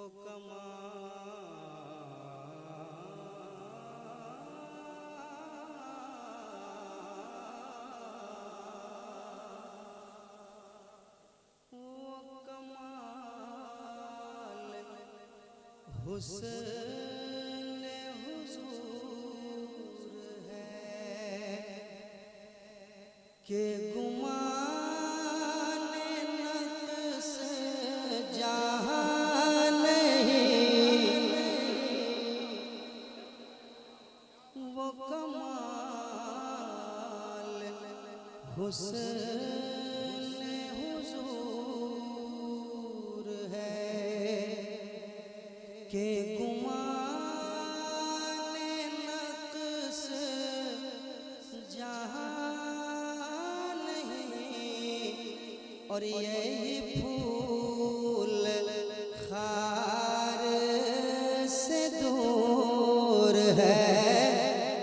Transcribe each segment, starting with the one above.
वो कमाल हुस्न हुजूर है कि गुमान नक्श जहां नहीं। वो कमाल हुस्न हुजूर है कि गुमान नक्श जहां नहीं। और यही फूल खार से दूर है,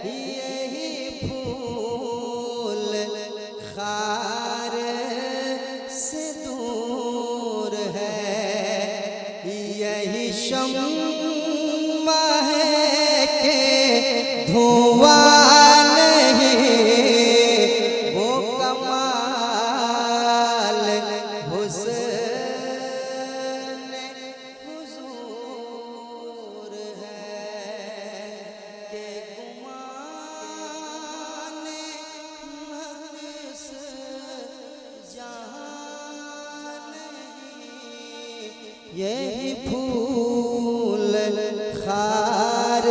यही फूल खार से दूर है, यही शम्मा है कि धुआं नहीं। वो कमाल हुस्न हुजूर है कि गुमान नक्श जहां नहीं। यही फूल खार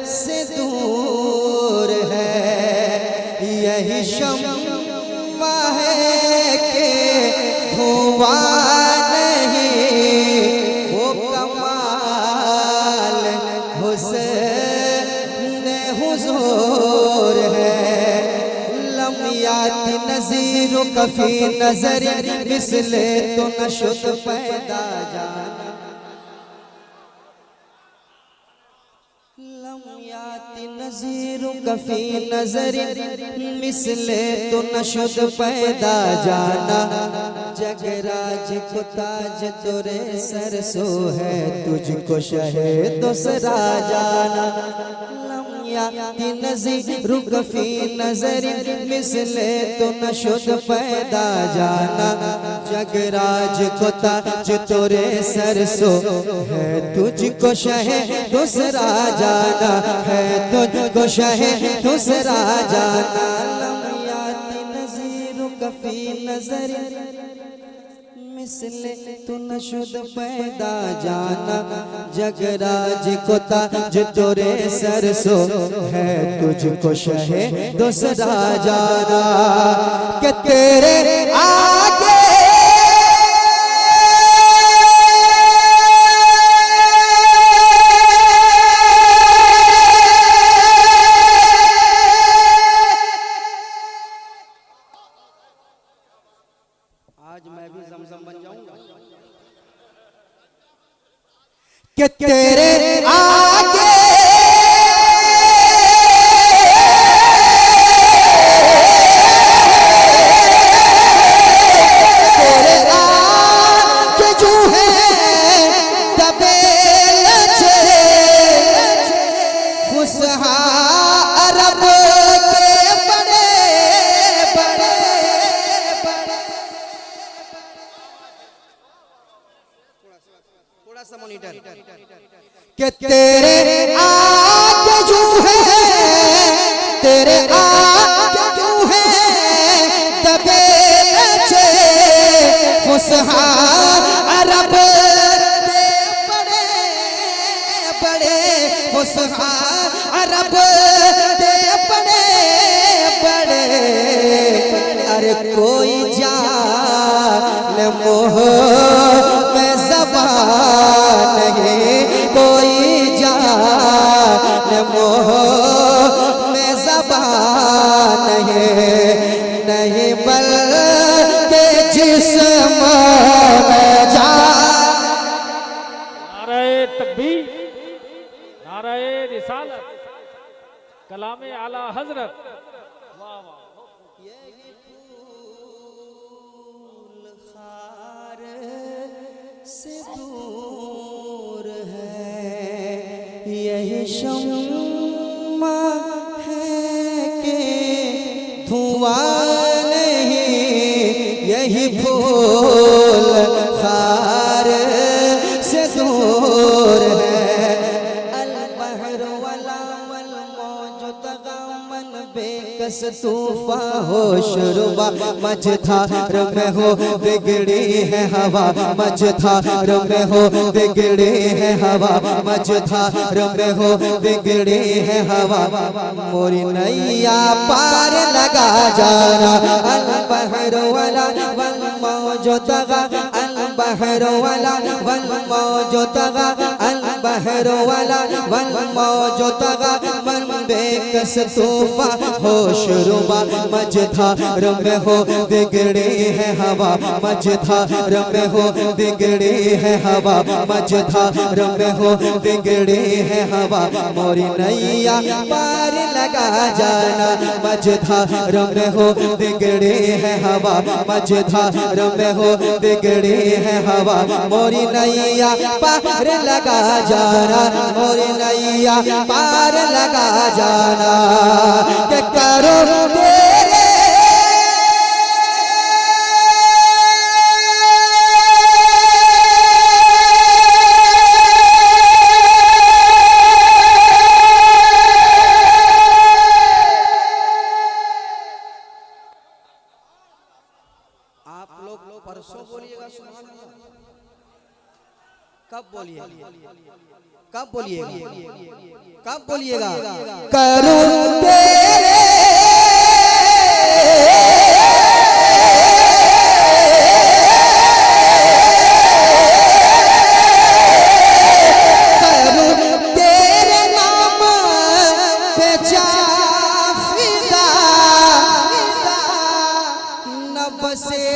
से दूर है, यही शम्मा है कि धुआं नहीं। वो कमाल हुस्न हुजूर है। लम याति नज़ीर कफ़ी नज़र मिसले तो न शुद पैदा जाना। लम याति नज़ीर कफ़ी नज़र मिसले तो न शुद पैदा जाना। जगराज को ताज तुरे सरसो है, तुझको शहे दूसरा जाना। याति नज़ीर कफ़ी नज़र मिसले तो न शुद पैदा जाना। जगराज को ताज तुरे सरसो है, तुझको शहे दूसरा जाना है, तुझको शहे दूसरा जाना। लम याति नज़ीर कफ़ी नज़र मिसले तो न शुद पैदा जाना। जगराज को ताज तुरे सरसो है, तुझको शहे दूसरा जाना। कि तेरे आगे आज मैं भी ज़मज़म बन जाऊंगा। कि तेरे आगे तेरे आगे जो है दबे लचे फुसहा अरब के बड़े बड़े थोड़ा सा मॉनिटर। कि तेरे आगे जो है, तेरे आगे जो है दबे लचे फुसहा अरब के बड़े बड़े फुसहा अरब के बड़े बड़े। अरे कोई जान मोह में ज़बान नहीं, कोई जान मोह में ज़बान नहीं बल्कि जिस्म में जान। नारे तकबीर, नारे रिसालत, कलामे आला हजरत। वाह वाह। यही फूल खार से दूर यही शम्मा है कि धुआं नहीं, यही फूल खार से दूर है। अल बहर वला वल मौज तगमन बेकस तूफा हो शुरुबा मझधार में हो बिगड़ी है हवा, मझधार में हो बिगड़ी है हवा, मझधार में हो बिगड़ी है हवा। मोरी नैया पार लगा जाना। अल बहर वला वल मौज तगा, अल बहर वला वल मौज तगा, अल बहर वला वल मौज तगा मन बेकस तूफा हो शुरुबा मझधार में हो बिगड़ी है हवा, मझधार में हो बिगड़ी है हवा, मझधार में हो बिगड़ी है हवा। मोरी नैया पार लगा जाना। मझधार में हो बिगड़ी है हवा, मझधार में हो बिगड़ी है हवा। मोरी नैया पार लगा जाना, मोरी नैया पार लगा जाना। के करो तेरे आप लोग परसों बोलिएगा सुभान अल्लाह। कब बोलिएगा, कब बोलिएगा, कब बोलिएगा? करूं तेरे नाम पे जाफिदा, न बसे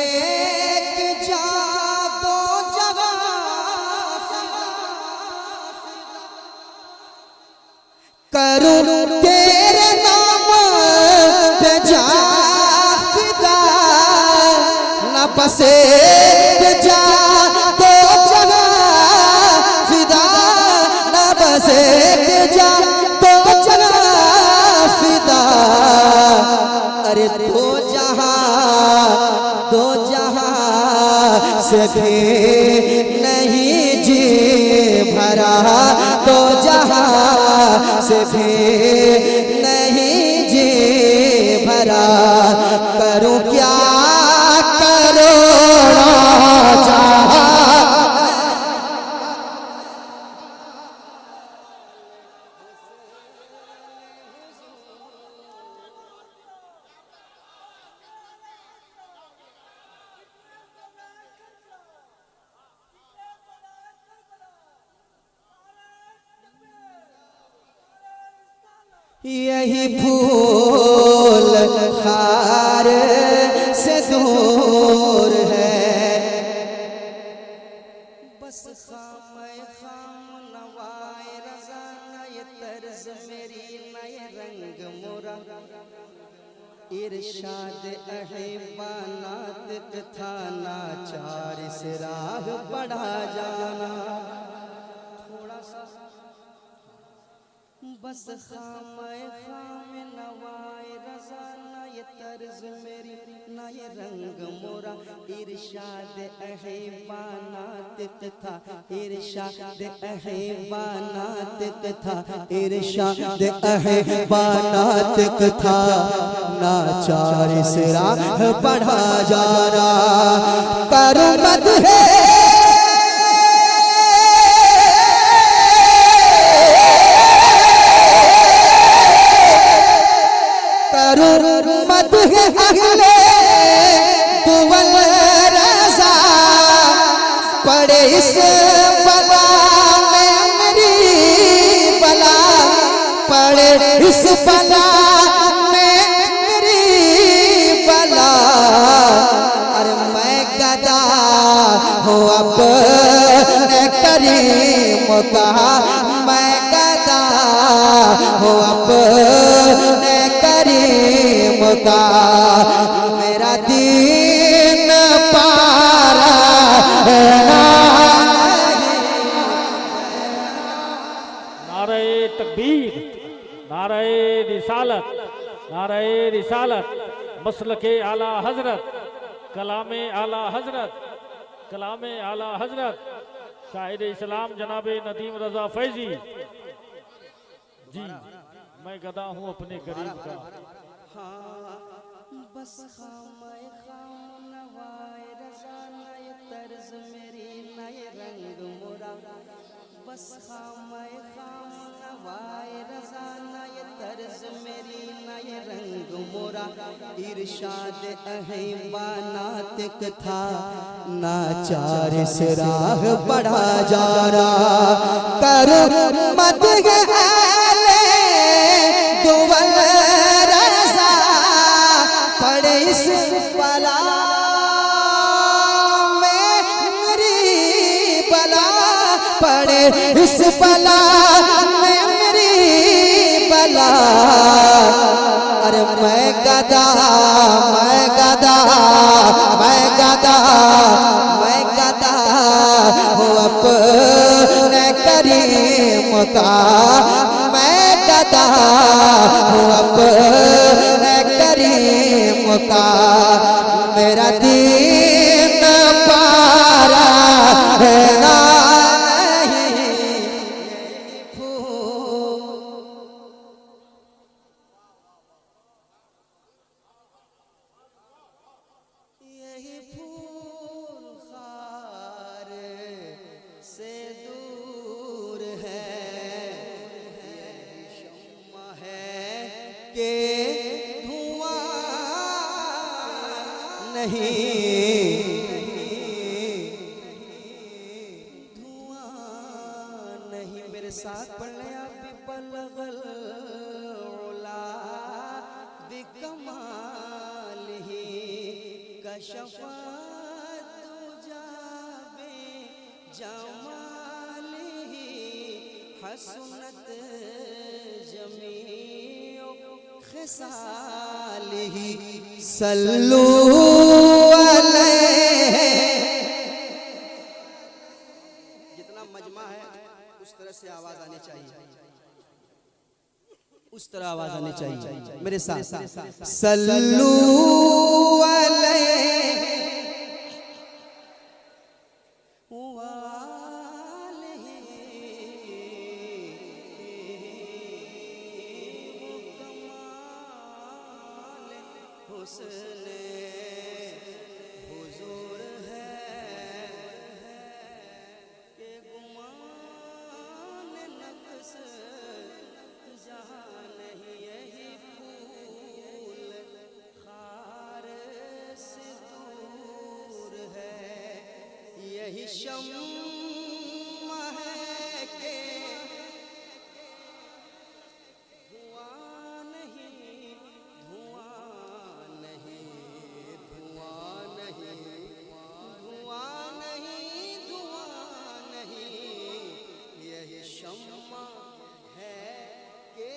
जा दो जगह। करूं तेरे नाम पे जाफिदा, न बसे जा दो जगह फिदा, न बसे जा दो जगह फिदा। अरे दो जहां से भी नहीं जी भरा, दो जहां से भी नहीं जी भरा। करूं क्या करोड़ों जहां। यही फूल खार से दूर है। बस खाम नवाए रज़ा, नए तर्ज मेरी, नए रंग मोरा। इरशाद अहबानात था नाचार से राह बढ़ा जाना। थोड़ा सा बस खाम नवाए रज़ा, नए तर्ज मेरी, नए रंग मोरा। इरशाद अहबानात था, इरशाद अहबानात था, इरशाद अहबानात था नाचार से राह बढ़ा जाना। करूं मदहे मदहे अहले दुवल रज़ा, पड़े इस बला में मेरी बला, पड़े इस बला में मेरी बला। अरे मैं गदा हो अपने करीम का, मैं गदा हो अपने करीम का। मेरा दीन पारा नारे नारे रिसालत, मसलके आला हजरत, कलामे आला हजरत, कलामे आला हजरत, शाहिद इस्लाम जनाबे नदीम रजा फैजी जी। मैं गदा हूँ अपने गरीब का। हाँ बस खामे खाम नवाए रजा नए तर्ज मेरी नए रंग मोरा, बस खामे खाम नवाए रजा नए तर्ज मेरी नए रंग मोरा, इरशाद अहिबा नातिक था नाचार से राह बढ़ा जा रहा, कर मत गए दुवल रज़ा पड़े इस बला में, मेरी बला पड़े इस बला में मेरी बला। अरे मैं गदा मैं गदा मैं गदा मैं गदा हूँ अपने करीम का, मैं गदा हूँ अपने करीम का, मेरा दीन पारा है ना नहीं यही फूल खार से दूर है, यही शम्मा है कि धुआं नहीं, धुआं नहीं। मेरे साथ पढ़ने आप भी बलगल उला बिकमाल ही कशफा दुजाबे जमाल ही हसनत जमीओ खिसाल ही सल्लू अलैहि। जितना मजमा है उस तरह से आवाज आनी चाहिए, उस तरह आवाज आनी चाहिए मेरे साथ। सल्लू अलैहि वालैहि कमाल हुस्न हुजूर है कि गुमान नफ्स जहां नहीं, यही फूल खार से दूर है, यही शम्मा है कि धुआं नहीं, धुआं नहीं, धुआं नहीं, धुआं नहीं, धुआं नहीं, यही शम्मा है कि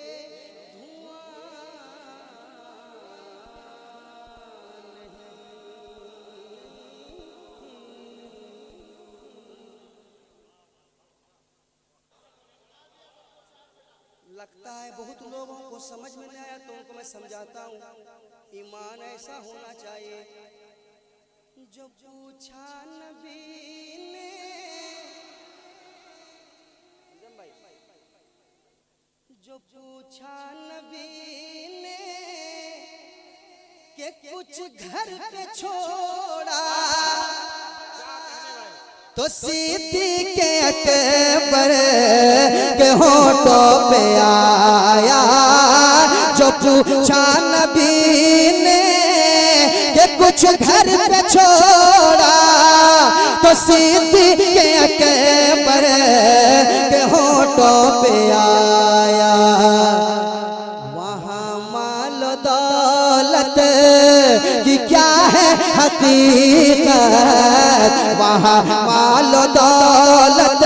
लगता है बहुत लोगों को समझ में नहीं आया, तो उनको मैं समझाता हूँ। ईमान ऐसा होना चाहिए जो पूछा नबी ने, जो पूछा नबी ने कि कुछ घर पे छोड़ा, तो सिद्दीक़ के अकबर के होठों पे आया, जो पूछा नबी ने कि कुछ घर पे छोड़ा, तो सिद्दीक़ के अकबर के होठों पे आया। वहाँ माल दौलत की क्या है हकीकत, वहाँ माल दौलत,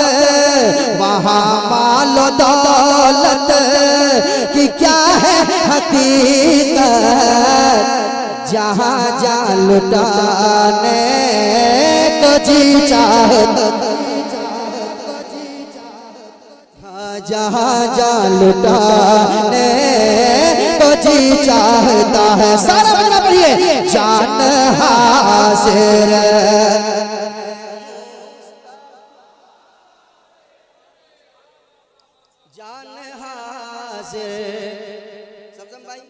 वहाँ माल दौलत की क्या है हकीकत, जहाँ जा लुटाने को जी चाहता, जहाँ जा लुटाने को जी चाहता है। सारा बजना पढ़िए, जान हाजिर जान हाजिर। समझम भाई,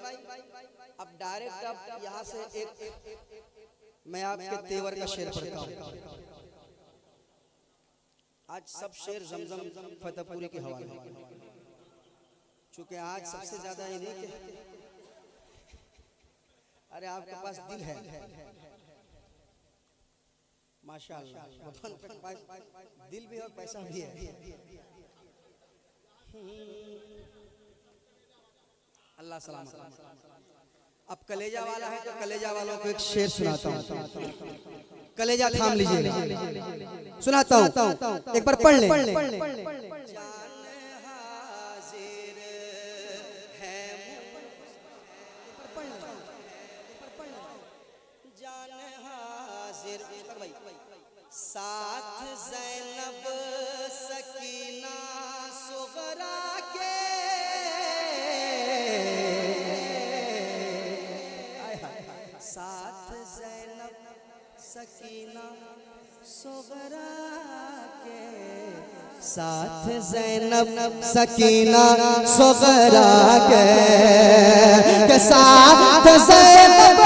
अब डायरेक्ट अब यहाँ से एक मैं आपके तेवर का शेर पढ़ता हूँ। आज सब शेर जमजम फतेहपुरी के हवाले, चूंकि आज सबसे ज्यादा इन्हीं के, अरे आपके पास दिल है माशाअल्लाह, भगवान के पास दिल भी और पैसा भी है। अल्लाह सलामत। अब कलेजा वाला है तो कलेजा वालों को एक शेर सुनाता हूँ। कलेजा थाम लीजिए, सुनाता हूँ, एक बार पढ़ लें। जान हाजिर है, जान हाजिर, साथ ज़ैनब सकीना सुगरा के, साथ ज़ैनब सकीना सुगरा के, साथ ज़ैनब सकीना सुगरा के, साथ ज़ैनब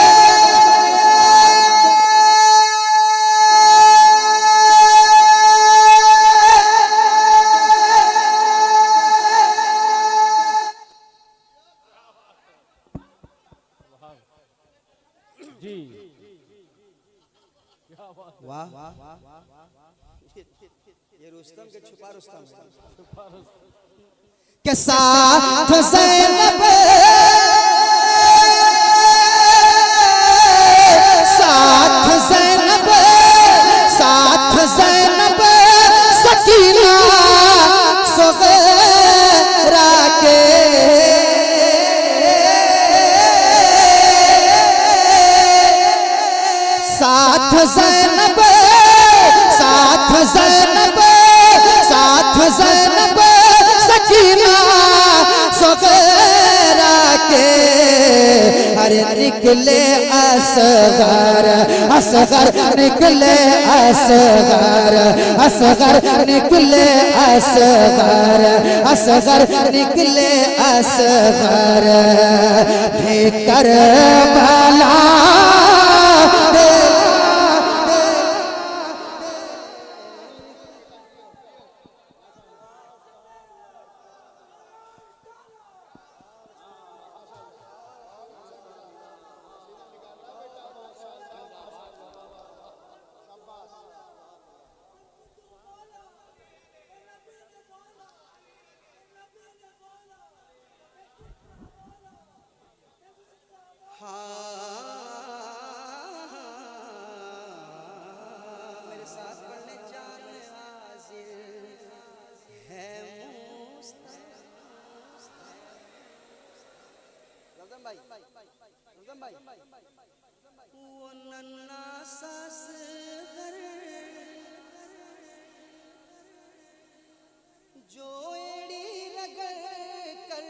जी। वाह, ये रुस्तम के छुपा रुस्तम है। के साथ ज़ैनब साथ ज़ैनब साथ ज़ैनब सकीना सुगरा के, साथ ज़ैनब साथ ज़ैनब साथ ज़ैनब सकीना सुगरा के, अरे निकले असगर असगर निकले असगर असगर निकले असगर असगर निकले असगर कर भला मेरे साथ पढ़ने, जान हाजिर है रमज़ान भाई, रमज़ान भाई, वो नन्ना सास घर जो एड़ी रगड़ कर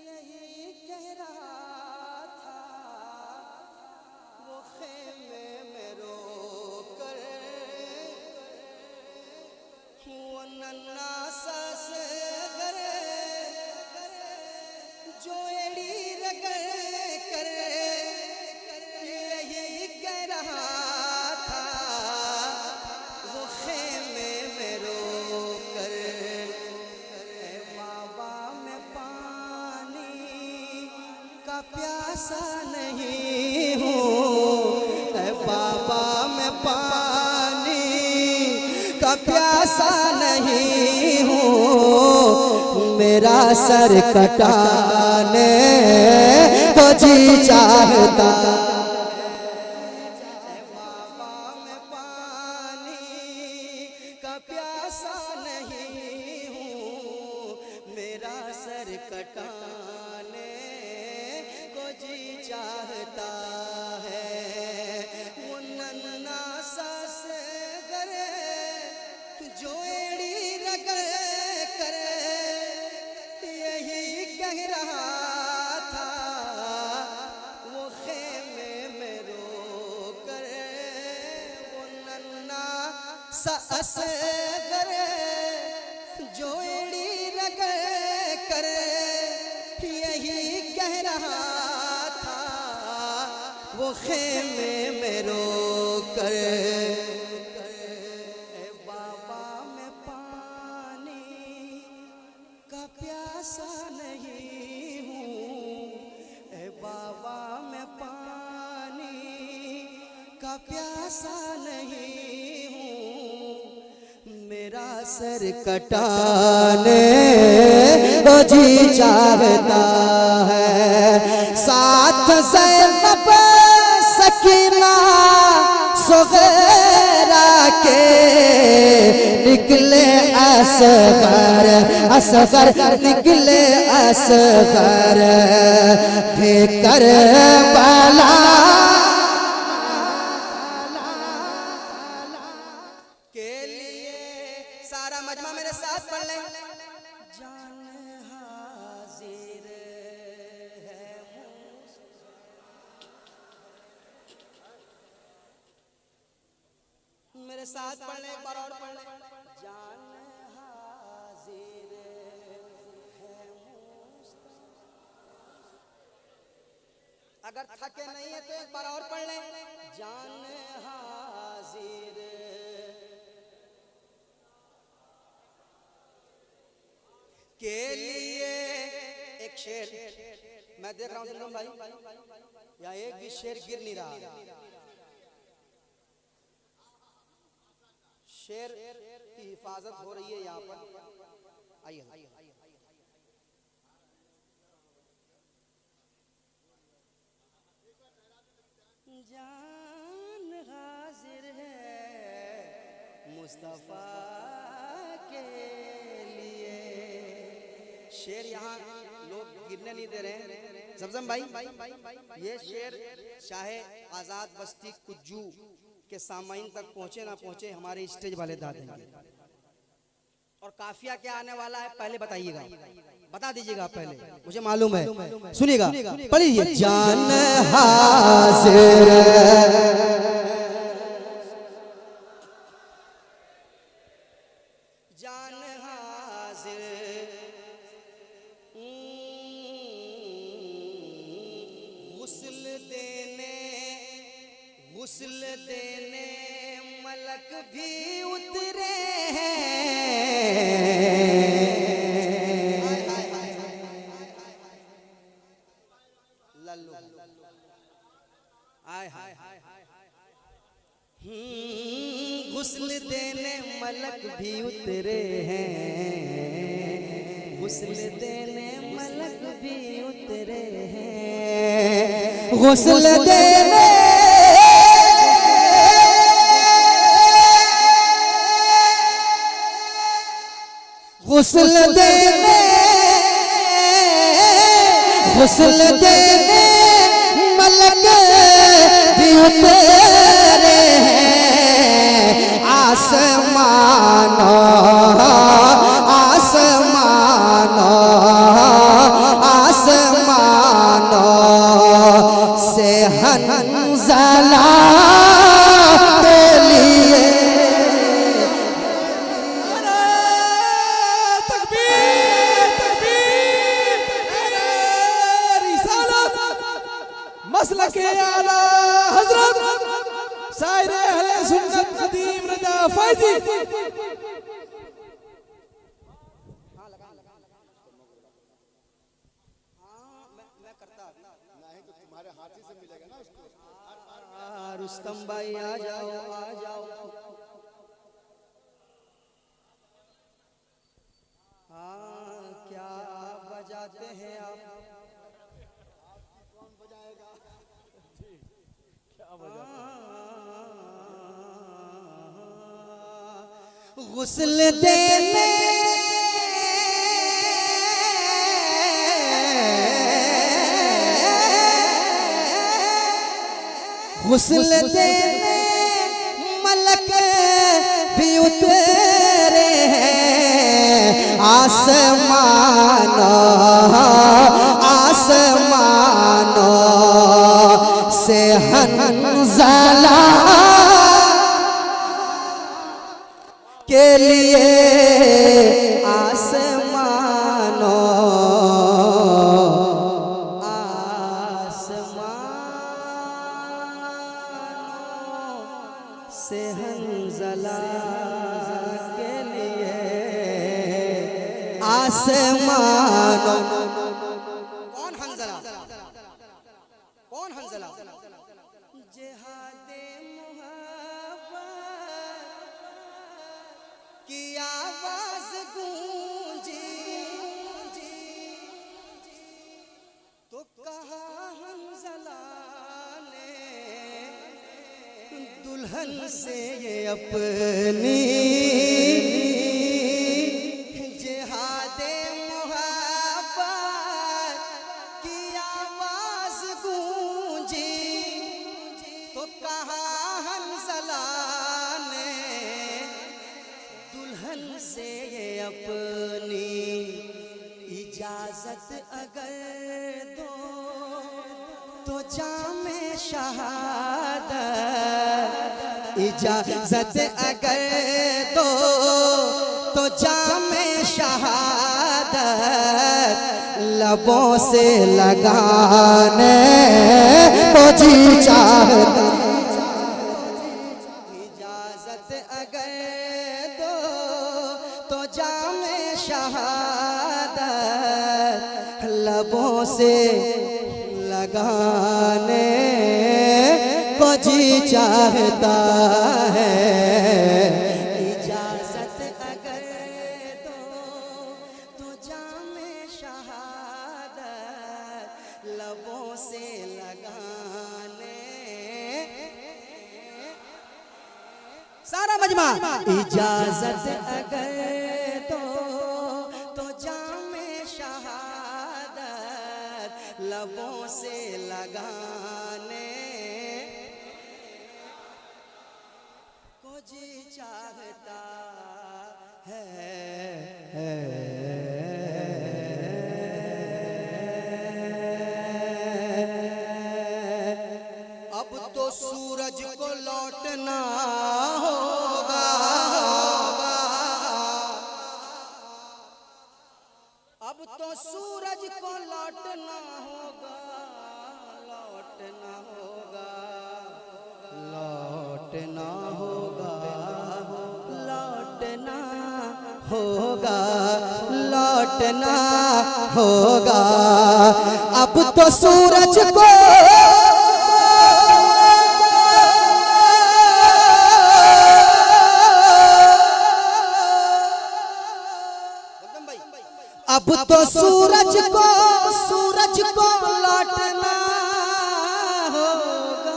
यही कह रहा था, वो खेमे में रो कर, वो नन्ना सास घर जो एड़ी रगड़ कर यही कह रहा था, वो खेमे में रो कर, बाबा में पानी का प्यासा नहीं हूँ, बाबा में पानी का प्यासा नहीं हूँ, मेरा सर कटाने को जी चाहता, बाबा में पानी का प्यासा नहीं हूँ, मेरा सर कटाने को जी चाहता है, वो नन्ना सास गरे जो एड़ी रगड़ असगर जोड़ी रगड़ कर यही कह रहा था वो खेमे में रो कर, बाबा मैं पानी का प्यासा नहीं हूँ, बाबा मैं पानी का प्यासा नहीं हूँ, मेरा सर कटाने को जी चाहता है, साथ ज़ैनब सकीना सुगैरा के निकले असगर, असगर निकले असगर थे करबला के लिए। सारा मजमा मेरे साथ पढ़ ले। जान हाजिर है मेरे साथ पढ़ ले, एक बार और पढ़ ले। जान हाजिर है, अगर थके नहीं है तो एक बार और पढ़ ले। जान हाजिर के लिए। एक शेर मैं देख रहा हूँ सिंघम भाई, या एक भी शेर गिर नहीं रहा। शेर की हिफाजत हो रही है यहाँ पर। आइए जान हाजिर है मुस्तफा के लिए। शेर यहाँ लोग गिरने नहीं दे रहे हैं ज़मज़म भाई। ये शेर चाहे आज़ाद बस्ती कुज्जू के सामाइन तक पहुंचे ना पहुंचे, हमारे स्टेज वाले दा देंगे। और काफिया क्या आने वाला है पहले बताइएगा, बता दीजिएगा पहले, मुझे मालूम है। सुनिएगा, पढ़िए। जान हाजिर जान हाजिर गुस्ल देने मलक भी उतरे हैं। लल्लू आय हाय गुस्ल देने मलक भी उतरे हैं, गुस्ल देने मलक भी उतरे हैं, गुस्ल देने गुस्ल देने मलक भी उतरे हैं। आसमानो आसमानो आसमानो से हंज़ला के लिए मसलके आला हजरत शायरे अहले सुन्नत नदीम रजा फैजी। रुस्तम भाई आ जाओ आ जाओ। हाँ क्या बजाते हैं आप? गुस्ल देने गुस्ल देने मलक भी उतरे हैं। आसमानो आसमानो से हंज़ला लिए आसमानों से हंज़ला के लिए आसमानों। कौन हंज़ला? कौन हंज़ला? जिहादे मुहब्बत की आवाज गूंजी तो कहा हंज़ला ने दुल्हन से ये अपनी जिहादे मुहब्बत की आवाज गूंजी तो कहा हंज़ला ने दुल्हन से ये अपनी इजाजत अगर दो तो जामे शहादत, इजाजत अगर दो तो जामे शहादत लबों से लगाने को जी चाहता। इजाजत अगर दो तो जामे शहादत लबों से लगाने को जी चाहता है। इजाजत अगर दो तो जामे शहादत लबों से लगाने। सारा मजमा। इजाजत अगर दो तो जामे शहादत लबों से लगाने को जी चाहता है। अब तो सूरज को लौटना होगा, अब तो सूरज को लौटना होगा, लौटना होगा, लौटना होगा, लौटना होगा, लौटना होगा। अब तो सूरज को अब तो सूरज को लौटना होगा,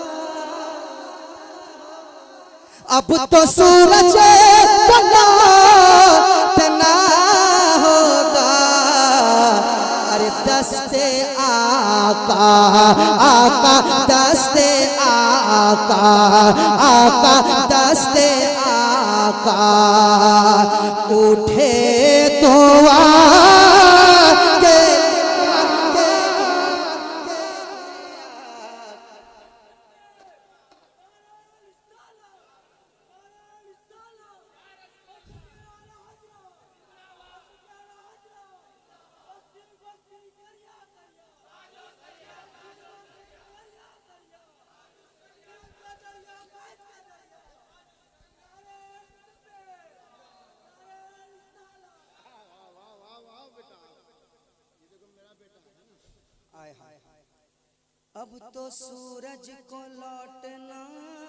अब तो सूरज को लौटना होगा। अरे दस्ते आका आका दस्ते आका आका दस्ते आका उठे तो अब तो सूरज को लौटना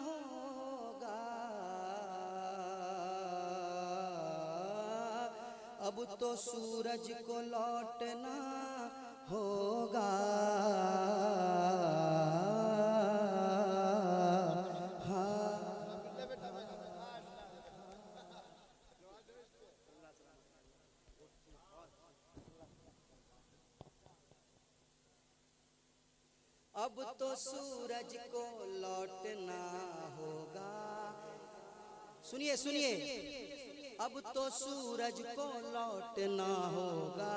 होगा, अब तो सूरज को लौटना होगा। अब तो सूरज को लौटना होगा। सुनिए सुनिए, अब तो सूरज को लौटना होगा।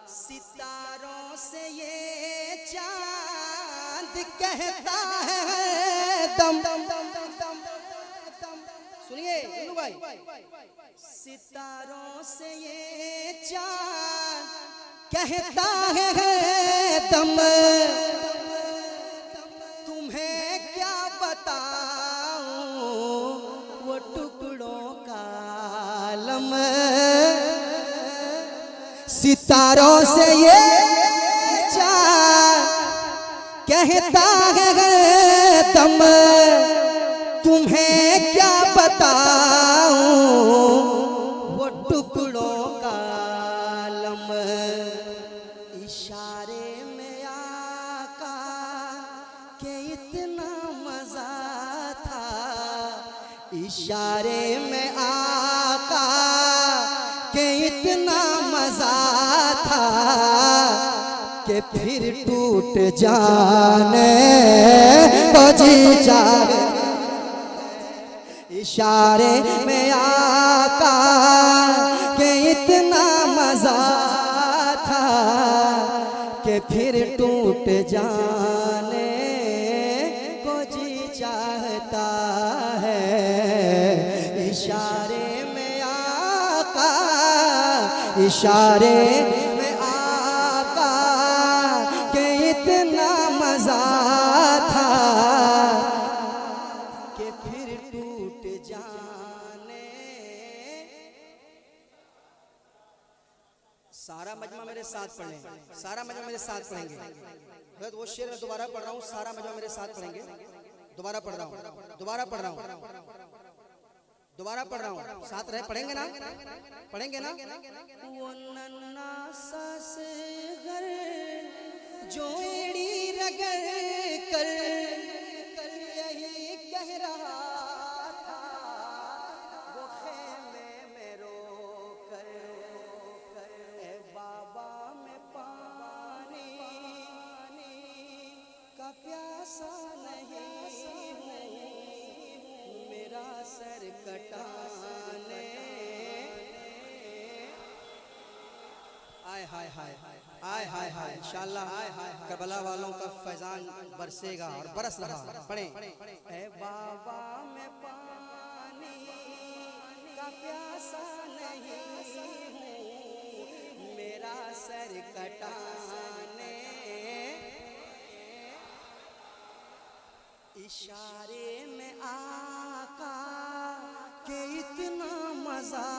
सितारों से ये चांद कहता है दम। सुनिए अन्नू भाई, सितारों से ये चांद कहता है दम, तुम्हें क्या बताऊं वो टुकड़ों का आलम। सितारों से ये चांद कहता है दम, तुम्हें क्या बताऊं वो टुकड़ों का आलम। इशारे में आका के इतना मजा था, इशारे में आका के इतना मजा था कि फिर टूट जाने को जी चाहे। इशारे में आका के इतना मजा था कि फिर टूट जाने को जी चाहता है। इशारे में आका, इशारे में आका के इतना मजा था कि फिर टूट जाने। सारा मजमा मेरे साथ पढ़ें, सारा मजमा मेरे साथ पढ़ेंगे। तो वो शेर मैं दोबारा पढ़ रहा हूँ, सारा मजमा मेरे साथ पढ़ेंगे। दोबारा पढ़ रहा हूँ, दोबारा पढ़ रहा हूँ, दोबारा पढ़ रहा हूँ, साथ रहे पढ़ेंगे ना, पढ़ेंगे ना। वो नन्ना सास घर जोड़ी रगड़ कर यही कह रहा था, वो खेमे में रो कर, ए बाबा मैं पानी का प्यासा नहीं हूँ, मेरा सर कटाने। आय हाय हाय आय हाय हाय, इंशाअल्लाह करबला वालों का फैजान बरसेगा और बरस रहा। पढ़ें, ए बाबा मैं पानी का प्यासा नहीं हूँ, मेरा सर कटाने। इशारे में आका के इतना मजा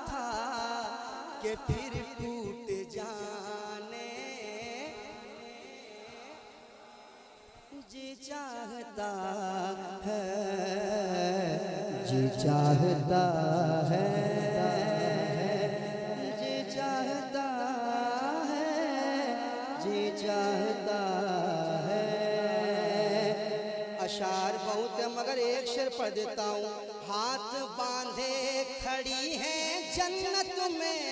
था कि फिर टूट जाने। जी चाहता है, जी चाहता है, जी चाहता है, जी चाहता है। अशार बहुत है मगर एक शेर पढ़ देता हूँ। हाथ बांधे खड़ी है जन्नत में,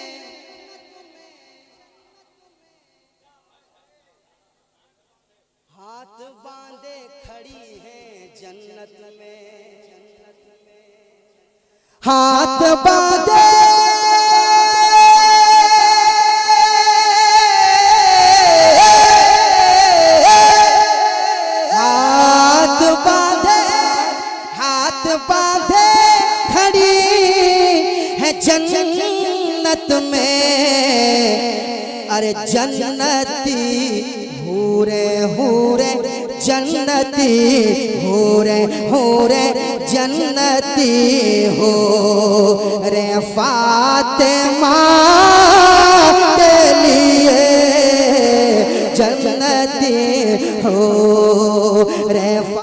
हाथ बांधे खड़ी है जन्नत में, हाथ बांधे बांधे खड़ी है जन्नत में। अरे जन्नती हूरे हूरे जन्नती हूरे हूरे जन्नती हो रे फातिमा के लिए जन्नती हो